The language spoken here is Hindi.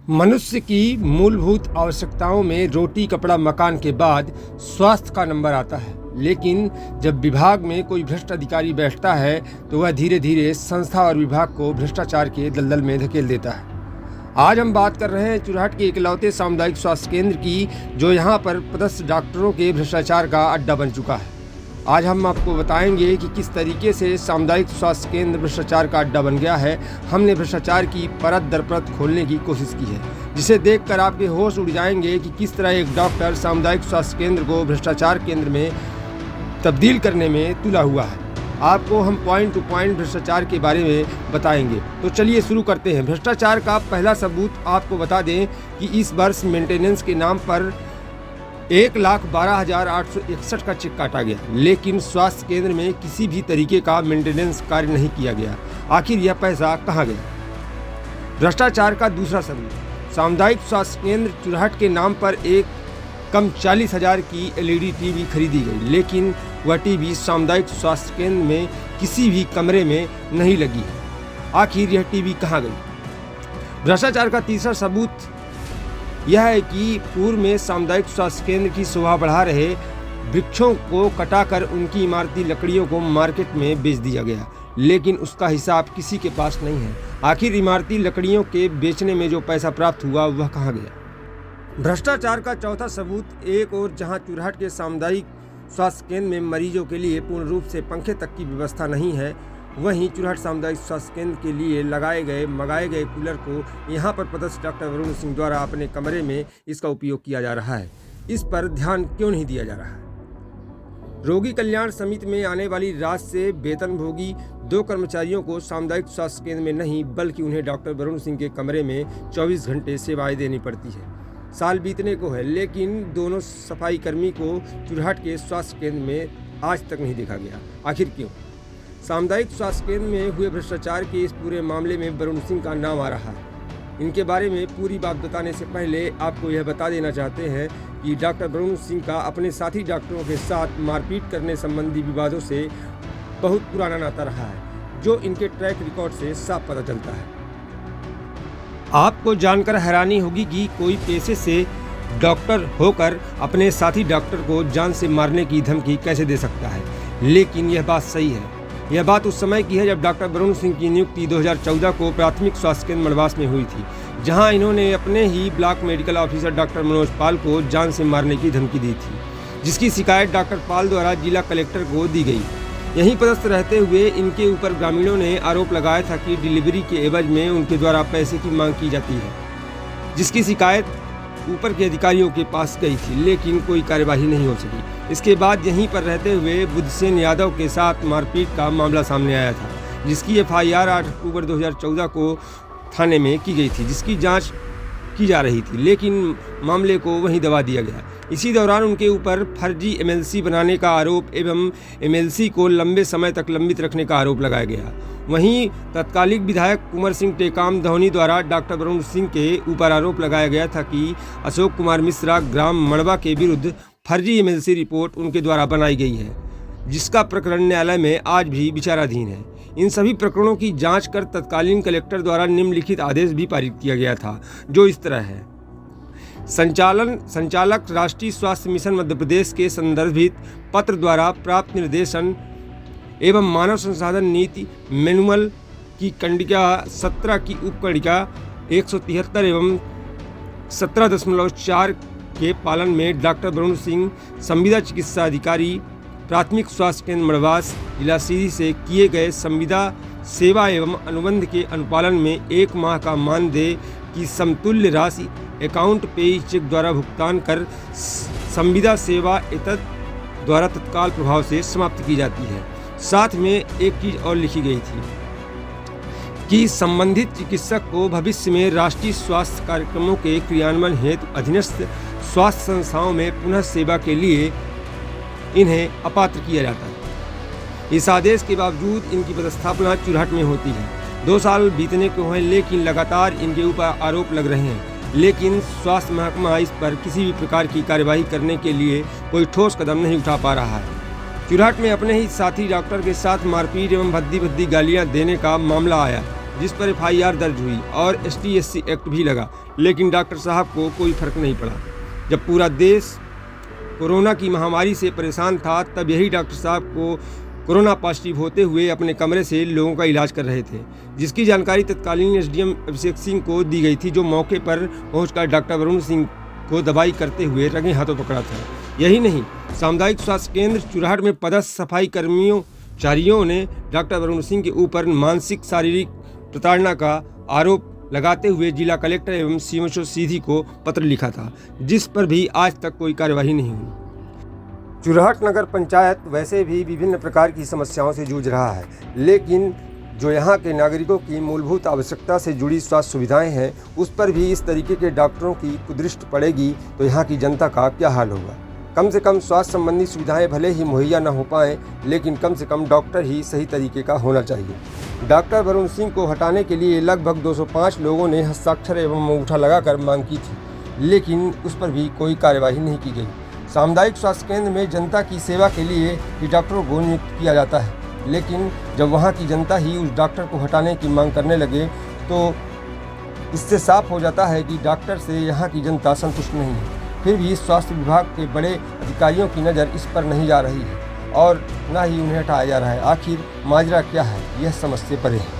मनुष्य की मूलभूत आवश्यकताओं में रोटी, कपड़ा, मकान के बाद स्वास्थ्य का नंबर आता है। लेकिन जब विभाग में कोई भ्रष्ट अधिकारी बैठता है तो वह धीरे धीरे संस्था और विभाग को भ्रष्टाचार के दलदल में धकेल देता है। आज हम बात कर रहे हैं चुरहट के इकलौते सामुदायिक स्वास्थ्य केंद्र की, जो यहाँ पर पदस्थ डॉक्टरों के भ्रष्टाचार का अड्डा बन चुका है। आज हम आपको बताएंगे कि किस तरीके से सामुदायिक स्वास्थ्य केंद्र भ्रष्टाचार का अड्डा बन गया है। हमने भ्रष्टाचार की परत दर परत खोलने की कोशिश की है, जिसे देखकर आपके होश उड़ जाएंगे कि किस तरह एक डॉक्टर सामुदायिक स्वास्थ्य केंद्र को भ्रष्टाचार केंद्र में तब्दील करने में तुला हुआ है। आपको हम पॉइंट टू पॉइंट भ्रष्टाचार के बारे में बताएंगे। तो चलिए शुरू करते हैं। भ्रष्टाचार का पहला सबूत आपको बता दें कि इस वर्ष मेंटेनेंस के नाम पर 1,12,861 का चेक काटा गया, लेकिन स्वास्थ्य केंद्र में किसी भी तरीके का मेंटेनेंस कार्य नहीं किया गया। आखिर यह पैसा कहाँ गया? भ्रष्टाचार का दूसरा सबूत, सामुदायिक स्वास्थ्य केंद्र चुरहट के नाम पर एक कम 40,000 की LED टीवी खरीदी गई, लेकिन वह टीवी सामुदायिक स्वास्थ्य केंद्र में किसी भी कमरे में नहीं लगी है। आखिर यह टीवी कहाँ गई? भ्रष्टाचार का तीसरा सबूत यह है कि पूर्व में सामुदायिक स्वास्थ्य केंद्र की शोभा बढ़ा रहे वृक्षों को कटाकर उनकी इमारती लकड़ियों को मार्केट में बेच दिया गया, लेकिन उसका हिसाब किसी के पास नहीं है। आखिर इमारती लकड़ियों के बेचने में जो पैसा प्राप्त हुआ वह कहाँ गया? भ्रष्टाचार का चौथा सबूत, एक और जहां चुरहट के सामुदायिक स्वास्थ्य केंद्र में मरीजों के लिए पूर्ण रूप से पंखे तक की व्यवस्था नहीं है, वहीं चुरहट सामुदायिक स्वास्थ्य केंद्र के लिए मंगाए गए कूलर को यहां पर पदस्थ डॉक्टर वरुण सिंह द्वारा अपने कमरे में इसका उपयोग किया जा रहा है। इस पर ध्यान क्यों नहीं दिया जा रहा है? रोगी कल्याण समिति में आने वाली राशि से वेतनभोगी 2 कर्मचारियों को सामुदायिक स्वास्थ्य केंद्र में नहीं, बल्कि उन्हें डॉक्टर वरुण सिंह के कमरे में 24 घंटे सेवाएं देनी पड़ती है। साल बीतने को है, लेकिन दोनों सफाई कर्मी को चुरहट के स्वास्थ्य केंद्र में आज तक नहीं देखा गया। आखिर क्यों? सामुदायिक स्वास्थ्य केंद्र में हुए भ्रष्टाचार के इस पूरे मामले में वरुण सिंह का नाम आ रहा है। इनके बारे में पूरी बात बताने से पहले आपको यह बता देना चाहते हैं कि डॉक्टर वरुण सिंह का अपने साथी डॉक्टरों के साथ मारपीट करने संबंधी विवादों से बहुत पुराना नाता रहा है, जो इनके ट्रैक रिकॉर्ड से साफ पता चलता है। आपको जानकर हैरानी होगी कि कोई पेशे से डॉक्टर होकर अपने साथी डॉक्टर को जान से मारने की धमकी कैसे दे सकता है, लेकिन यह बात सही है। यह बात उस समय की है जब डॉक्टर वरुण सिंह की नियुक्ति 2014 को प्राथमिक स्वास्थ्य केंद्र मड़वास में हुई थी, जहां इन्होंने अपने ही block medical officer doctor Manoj Pal को जान से मारने की धमकी दी थी, जिसकी शिकायत डॉक्टर पाल द्वारा जिला कलेक्टर को दी गई। यहीं पदस्थ रहते हुए इनके ऊपर ग्रामीणों ने आरोप लगाया था कि डिलीवरी के एवज में उनके द्वारा पैसे की मांग की जाती है, जिसकी शिकायत ऊपर के अधिकारियों के पास गई थी, लेकिन कोई कार्यवाही नहीं हो सकी। इसके बाद यहीं पर रहते हुए बुद्धसेन यादव के साथ मारपीट का मामला सामने आया था, जिसकी FIR 8 अक्टूबर 2014 को थाने में की गई थी, जिसकी जांच की जा रही थी, लेकिन मामले को वहीं दबा दिया गया। इसी दौरान उनके ऊपर फर्जी MLC बनाने का आरोप एवं MLC को लंबे समय तक लंबित रखने का आरोप लगाया गया। वहीं तत्कालिक विधायक कुंवर सिंह टेकाम धौनी द्वारा डॉक्टर वरुण सिंह के ऊपर आरोप लगाया गया था कि अशोक कुमार मिश्रा ग्राम मड़वा के विरुद्ध फर्जी MLC रिपोर्ट उनके द्वारा बनाई गई है, जिसका प्रकरण न्यायालय में आज भी विचाराधीन है। इन सभी प्रकरणों की जांच कर तत्कालीन कलेक्टर द्वारा निम्नलिखित आदेश भी पारित किया गया था, जो इस तरह है। संचालक राष्ट्रीय स्वास्थ्य मिशन मध्य प्रदेश के संदर्भित पत्र द्वारा प्राप्त निर्देशन एवं मानव संसाधन नीति मैनुअल की कंडिका 17 की उपकंडिका 173 एवं 17.4 के पालन में डॉक्टर वरुण सिंह संविदा चिकित्सा अधिकारी प्राथमिक स्वास्थ्य केंद्र मड़वास जिला सीधी से किए गए संविदा सेवा एवं अनुबंध के अनुपालन में 1 माह का मानदेय की समतुल्य राशि अकाउंट पेई चेक द्वारा भुगतान कर संविदा सेवा एतद द्वारा तत्काल प्रभाव से समाप्त की जाती है। साथ में एक चीज और लिखी गई थी कि संबंधित चिकित्सक को भविष्य में राष्ट्रीय स्वास्थ्य कार्यक्रमों के क्रियान्वयन हेतु अधीनस्थ स्वास्थ्य संस्थाओं में पुनः सेवा के लिए इन्हें अपात्र किया जाता है। इस आदेश के बावजूद इनकी पदस्थापना चुरहट में होती है। 2 साल बीतने को हैं, लेकिन लगातार इनके ऊपर आरोप लग रहे हैं, लेकिन स्वास्थ्य महकमा इस पर किसी भी प्रकार की कार्यवाही करने के लिए कोई ठोस कदम नहीं उठा पा रहा है। चुरहट में अपने ही साथी डॉक्टर के साथ मारपीट एवं भद्दी गालियां देने का मामला आया, जिस पर FIR दर्ज हुई और ST/SC एक्ट भी लगा, लेकिन डॉक्टर साहब को कोई फर्क नहीं पड़ा। जब पूरा देश कोरोना की महामारी से परेशान था, तब यही डॉक्टर साहब को कोरोना पॉजिटिव होते हुए अपने कमरे से लोगों का इलाज कर रहे थे, जिसकी जानकारी तत्कालीन SDM अभिषेक सिंह को दी गई थी, जो मौके पर पहुंचकर डॉक्टर वरुण सिंह को दवाई करते हुए रंगे हाथों पकड़ा था। यही नहीं, सामुदायिक स्वास्थ्य केंद्र चुराहट में पदस्थ सफाई कर्मचारियों ने डॉक्टर वरुण सिंह के ऊपर मानसिक शारीरिक प्रताड़ना का आरोप लगाते हुए जिला कलेक्टर एवं CMO सीधी को पत्र लिखा था, जिस पर भी आज तक कोई कार्यवाही नहीं हुई। चुराहट नगर पंचायत वैसे भी विभिन्न प्रकार की समस्याओं से जूझ रहा है, लेकिन जो यहाँ के नागरिकों की मूलभूत आवश्यकता से जुड़ी स्वास्थ्य सुविधाएं हैं, उस पर भी इस तरीके के डॉक्टरों की कुदृष्टि पड़ेगी तो यहाँ की जनता का क्या हाल होगा। कम से कम स्वास्थ्य संबंधी सुविधाएं भले ही मुहैया न हो पाएँ, लेकिन कम से कम डॉक्टर ही सही तरीके का होना चाहिए। डॉक्टर वरुण सिंह को हटाने के लिए लगभग 205 लोगों ने हस्ताक्षर एवं अंगूठा लगाकर मांग की थी, लेकिन उस पर भी कोई कार्यवाही नहीं की गई। सामुदायिक स्वास्थ्य केंद्र में जनता की सेवा के लिए ही डॉक्टरों को नियुक्त किया जाता है, लेकिन जब वहाँ की जनता ही उस डॉक्टर को हटाने की मांग करने लगे तो इससे साफ हो जाता है कि डॉक्टर से यहाँ की जनता संतुष्ट नहीं है। फिर भी स्वास्थ्य विभाग के बड़े अधिकारियों की नज़र इस पर नहीं जा रही है और न ही उन्हें हटाया जा रहा है। आखिर माजरा क्या है, यह समझ से परे है।